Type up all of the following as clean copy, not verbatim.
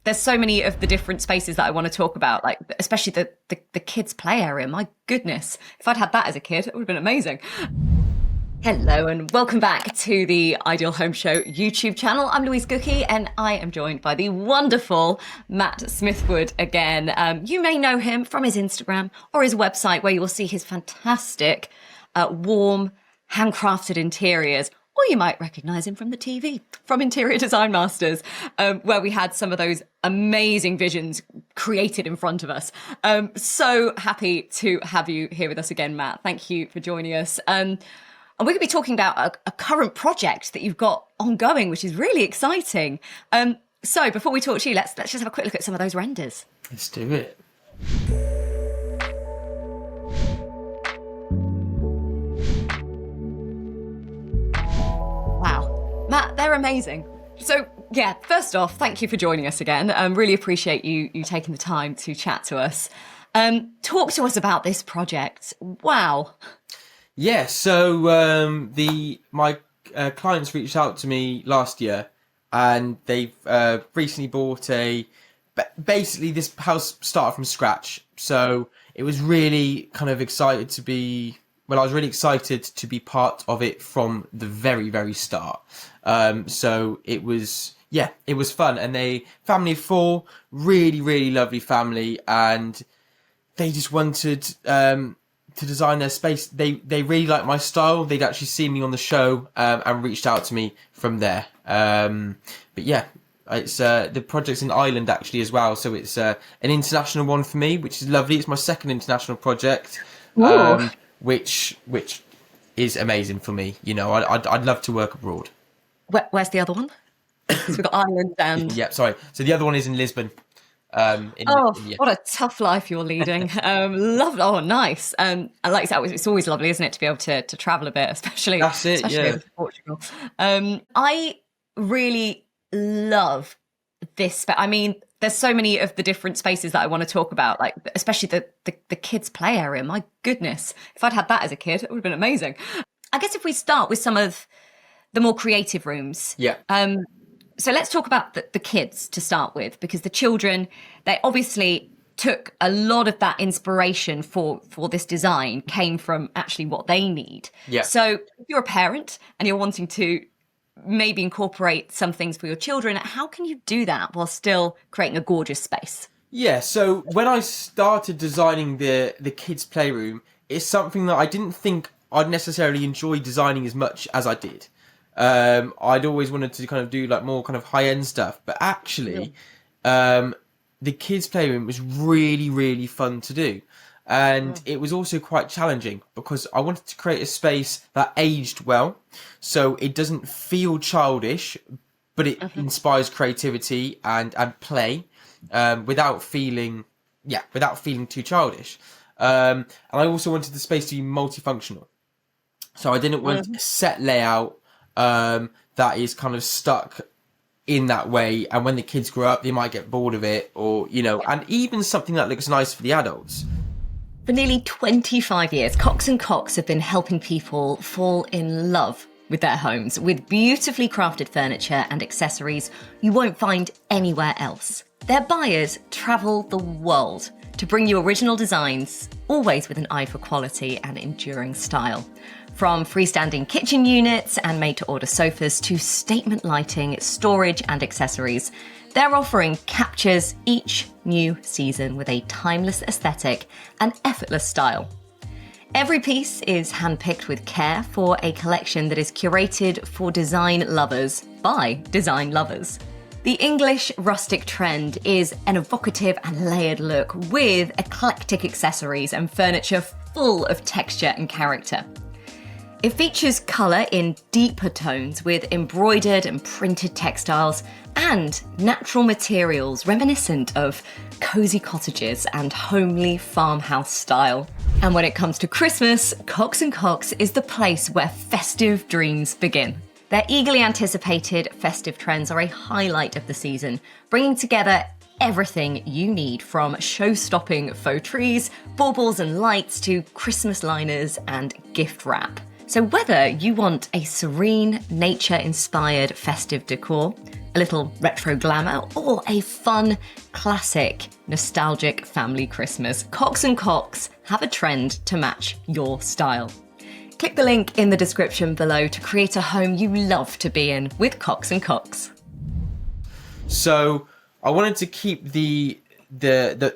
there's so many of the different spaces that I want to talk about, like especially the kids' play area. My goodness, if I'd had that as a kid, it would have been amazing. Hello and welcome back to the Ideal Home Show YouTube channel. I'm Louise Gookie and I am joined by the wonderful Matt Smithwood again. You may know him from his Instagram or his website, where you will see his fantastic, warm, handcrafted interiors. Or you might recognise him from the TV, from Interior Design Masters, where we had some of those amazing visions created in front of us. So happy to have you here with us again, Matt. Thank you for joining us. And we're going to be talking about a current project that you've got ongoing, which is really exciting. So before we talk to you, let's just have a quick look at some of those renders. Let's do it. Wow. Matt, they're amazing. So yeah, first off, thank you for joining us again. Really appreciate you taking the time to chat to us. Talk to us about this project. Wow. Yeah, so my clients reached out to me last year, and they've recently bought basically this house started from scratch. So it was really kind of excited to be. Well, I was really excited to be part of it from the very, very start. So it was fun, and they family of four, really, really lovely family, and they just wanted to design their space. They really liked my style. They'd actually seen me on the show and reached out to me from there. But yeah, it's the project's in Ireland actually as well, so it's an international one for me, which is lovely. It's my second international project, which is amazing for me. You know, I'd love to work abroad. Where's the other one? So we've got Ireland and... Yeah, sorry. So the other one is in Lisbon. What a tough life you're leading. Lovely. Oh, nice. And like I said, it's always lovely, isn't it, to be able to travel a bit, especially yeah. Portugal. I really love this. I mean, there's so many of the different spaces that I want to talk about, like especially the kids' play area. My goodness, if I'd had that as a kid, it would have been amazing. I guess if we start with some of the more creative rooms. Yeah. So let's talk about the kids to start with, because the children, they obviously took a lot of that inspiration for this design came from actually what they need. Yeah. So if you're a parent and you're wanting to maybe incorporate some things for your children, how can you do that while still creating a gorgeous space? Yeah, so when I started designing the kids' playroom, it's something that I didn't think I'd necessarily enjoy designing as much as I did. I'd always wanted to kind of do like more kind of high-end stuff, but actually, the kids' playroom was really, really fun to do. And it was also quite challenging because I wanted to create a space that aged well, so it doesn't feel childish, but it inspires creativity and play, without feeling too childish. And I also wanted the space to be multifunctional. So I didn't want a set layout that is kind of stuck in that way, and when the kids grow up they might get bored of it, or and even something that looks nice for the adults. For nearly 25 years, Cox & Cox have been helping people fall in love with their homes with beautifully crafted furniture and accessories you won't find anywhere else. Their buyers travel the world to bring you original designs, always with an eye for quality and enduring style. From freestanding kitchen units and made-to-order sofas to statement lighting, storage and accessories, their offering captures each new season with a timeless aesthetic and effortless style. Every piece is handpicked with care for a collection that is curated for design lovers by design lovers. The English rustic trend is an evocative and layered look with eclectic accessories and furniture full of texture and character. It features colour in deeper tones with embroidered and printed textiles and natural materials reminiscent of cosy cottages and homely farmhouse style. And when it comes to Christmas, Cox & Cox is the place where festive dreams begin. Their eagerly anticipated festive trends are a highlight of the season, bringing together everything you need from show-stopping faux trees, baubles and lights to Christmas liners and gift wrap. So whether you want a serene, nature-inspired festive decor, a little retro glamour, or a fun, classic, nostalgic family Christmas, Cox & Cox have a trend to match your style. Click the link in the description below to create a home you love to be in with Cox & Cox. So I wanted to keep the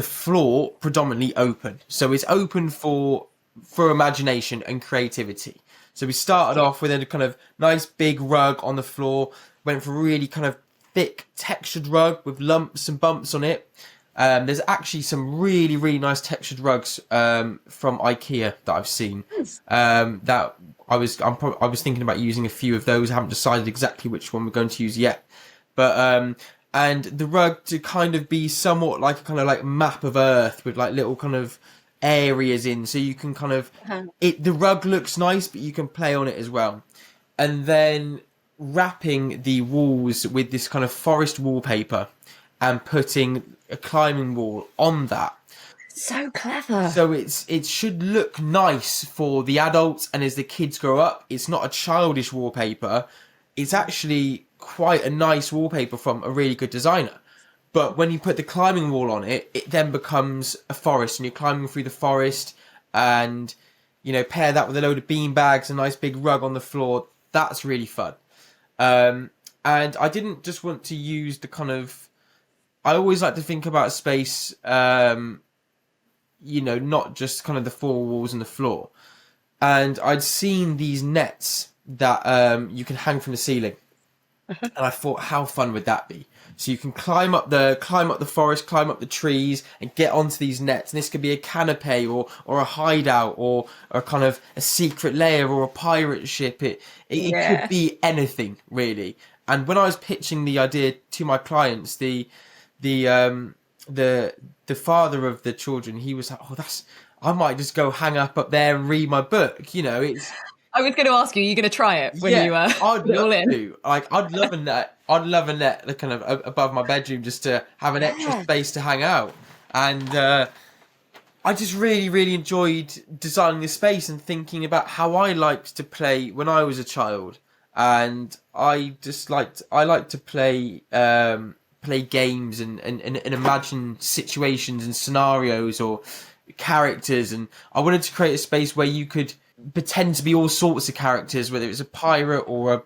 floor predominantly open. So it's open for imagination and creativity. So we started off with a kind of nice big rug on the floor, went for a really kind of thick textured rug with lumps and bumps on it. There's actually some really, really nice textured rugs from IKEA that I've seen. That I was thinking about using a few of those. I haven't decided exactly which one we're going to use yet. But and the rug to kind of be somewhat like a kind of like map of Earth with like little kind of areas in, so you can kind of the rug looks nice, but you can play on it as well. And then wrapping the walls with this kind of forest wallpaper and putting a climbing wall on that. So clever. So it should look nice for the adults, and as the kids grow up, it's not a childish wallpaper. It's actually quite a nice wallpaper from a really good designer. But when you put the climbing wall on it, it then becomes a forest, and you're climbing through the forest, and pair that with a load of bean bags, a nice big rug on the floor. That's really fun. And I didn't just want to use the kind of. I always like to think about space, not just kind of the four walls and the floor. And I'd seen these nets that you can hang from the ceiling, and I thought, how fun would that be? So you can climb up the forest, climb up the trees, and get onto these nets. And this could be a canopy or a hideout or kind of a secret lair or a pirate ship. It could be anything really. And when I was pitching the idea to my clients, the father of the children, he was like, "Oh, I might just go hang up there and read my book." It's. I was going to ask you, are you going to try it when you I'd put it all in? to. Like, I'd love a net. I'd love a net kind of above my bedroom just to have an extra space to hang out. And I just really, really enjoyed designing this space and thinking about how I liked to play when I was a child. And I like to play games and imagine situations and scenarios or characters. And I wanted to create a space where you could pretend to be all sorts of characters, whether it's a pirate or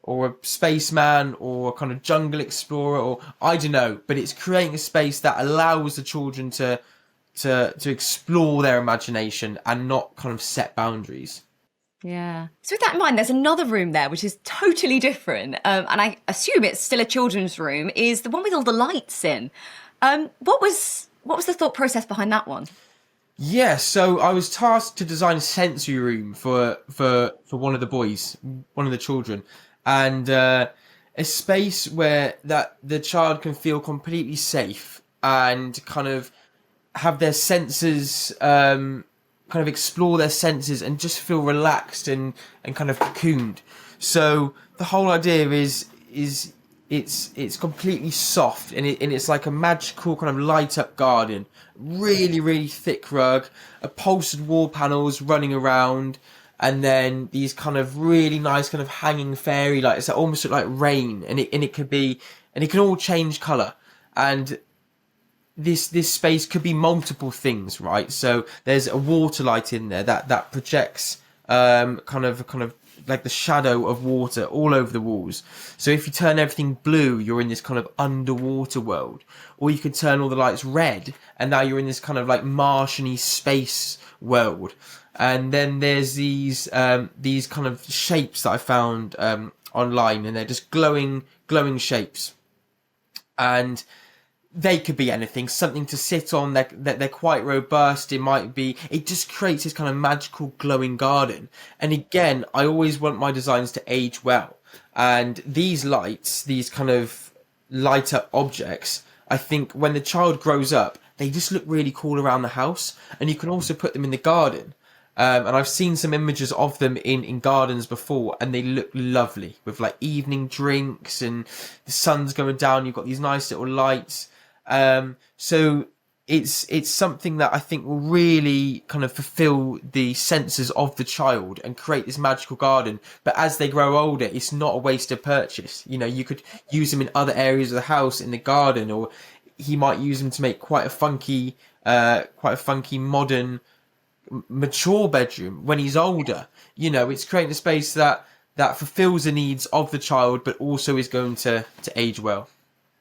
a spaceman or a kind of jungle explorer, or I don't know, but it's creating a space that allows the children to explore their imagination and not kind of set boundaries. Yeah. So with that in mind, there's another room there which is totally different, and I assume it's still a children's room, is the one with all the lights in. What was the thought process behind that one? Yeah, so I was tasked to design a sensory room for one of the boys, one of the children, and a space where that the child can feel completely safe and kind of have their senses, kind of explore their senses and just feel relaxed and kind of cocooned. So the whole idea is it's completely soft and it's like a magical kind of light up garden. Really, really thick rug, upholstered wall panels running around, and then these kind of really nice kind of hanging fairy lights that almost look like rain, and it can all change colour. And this space could be multiple things, right? So there's a water light in there that projects kind of like the shadow of water all over the walls. So if you turn everything blue, you're in this kind of underwater world. Or you could turn all the lights red, and now you're in this kind of like Martian-y space world. And then there's these kind of shapes that I found online, and they're just glowing shapes. And they could be anything, something to sit on. They're quite robust. It just creates this kind of magical glowing garden. And again, I always want my designs to age well. And these lights, these kind of light up objects, I think when the child grows up, they just look really cool around the house. And you can also put them in the garden. And I've seen some images of them in gardens before, and they look lovely with like evening drinks and the sun's going down. You've got these nice little lights. So it's something that I think will really kind of fulfill the senses of the child and create this magical garden. But as they grow older, it's not a wasted purchase. You know, you could use them in other areas of the house, in the garden, or he might use them to make quite a funky modern, mature bedroom when he's older. You know, it's creating a space that fulfills the needs of the child, but also is going to age well.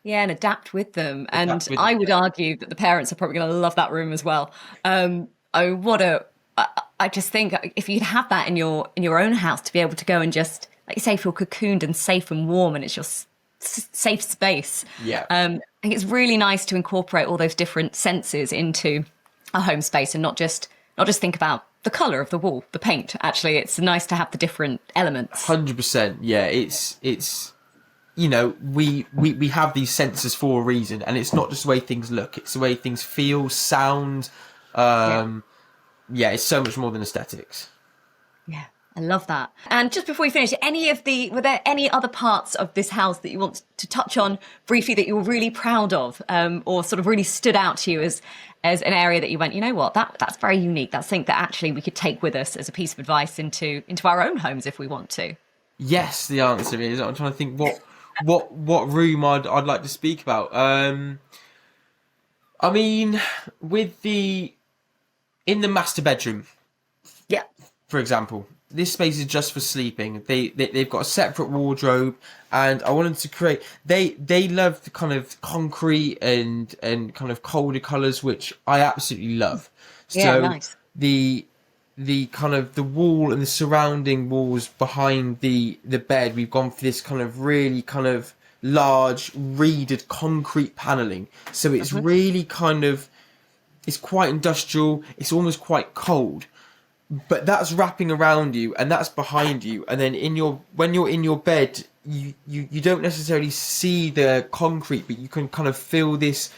Yeah, and adapt with them. And with I them, would yeah. argue that the parents are probably going to love that room as well. Oh, what a! I just think if you'd have that in your own house to be able to go and just, like you say, feel cocooned and safe and warm, and it's your safe space. Yeah. I think it's really nice to incorporate all those different senses into a home space and not just think about the color of the wall, the paint. Actually, it's nice to have the different elements. 100%. Yeah, it's you know, we have these senses for a reason, and it's not just the way things look, it's the way things feel, sound. Yeah, it's so much more than aesthetics. Yeah, I love that. And just before we finish, were there any other parts of this house that you want to touch on briefly that you were really proud of, or sort of really stood out to you as an area that you went, you know what, that's very unique. That's something that actually we could take with us as a piece of advice into our own homes if we want to. Yes, the answer is. I'm trying to think what room I'd like to speak about. I mean, in the master bedroom, Yeah. for example, this space is just for sleeping. They've got a separate wardrobe, and I wanted to create. They love the kind of concrete and kind of colder colours, which I absolutely love. Yeah, So nice. the kind of the wall and the surrounding walls behind the bed, we've gone for this kind of really kind of large reeded concrete paneling. So it's really kind of, it's quite industrial. It's almost quite cold. But that's wrapping around you, and that's behind you, and then when you're in your bed, you don't necessarily see the concrete, but you can kind of feel this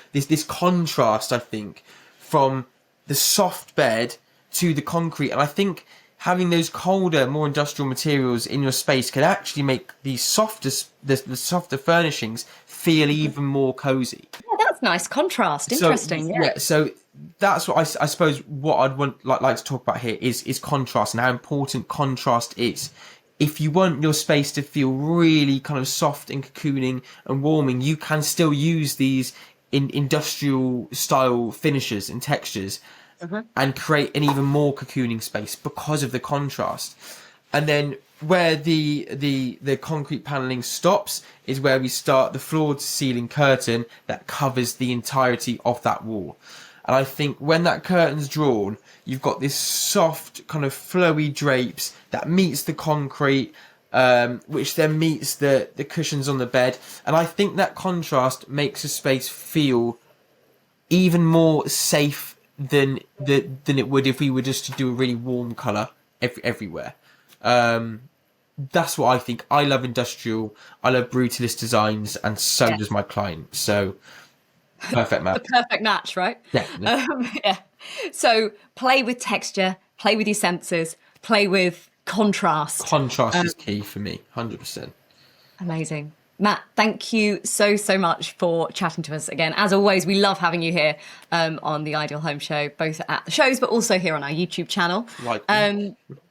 contrast, I think, from the soft bed to the concrete. And I think having those colder, more industrial materials in your space can actually make the softer furnishings feel even more cozy. Yeah, that's nice contrast. Interesting. So, so that's what I suppose what I'd like to talk about here is contrast, and how important contrast is. If you want your space to feel really kind of soft and cocooning and warming, you can still use these industrial style finishes and textures, and create an even more cocooning space because of the contrast. And then where the concrete paneling stops is where we start the floor to ceiling curtain that covers the entirety of that wall. And I think when that curtain's drawn, you've got this soft kind of flowy drapes that meets the concrete, which then meets the cushions on the bed. And I think that contrast makes a space feel even more safe than it would if we were just to do a really warm colour everywhere. That's what I think. I love industrial, I love brutalist designs, and so does my client. So perfect match. The perfect match, right? Definitely. Yeah. So play with texture, play with your senses, play with contrast. Contrast is key for me, 100%. Amazing. Matt, thank you so much for chatting to us again. As always, we love having you here on the Ideal Home Show, both at the shows, but also here on our YouTube channel.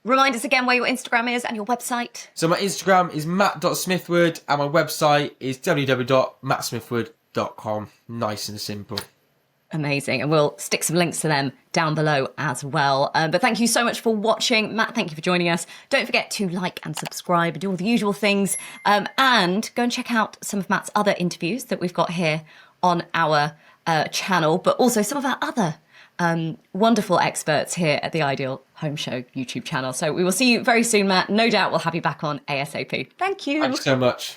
Remind us again where your Instagram is and your website. So my Instagram is matt.smithwood, and my website is www.mattsmithwood.com. Nice and simple. Amazing. And we'll stick some links to them down below as well. But thank you so much for watching. Matt, thank you for joining us. Don't forget to like and subscribe and do all the usual things. And go and check out some of Matt's other interviews that we've got here on our channel, but also some of our other wonderful experts here at the Ideal Home Show YouTube channel. So we will see you very soon, Matt. No doubt we'll have you back on ASAP. Thank you. Thanks so much.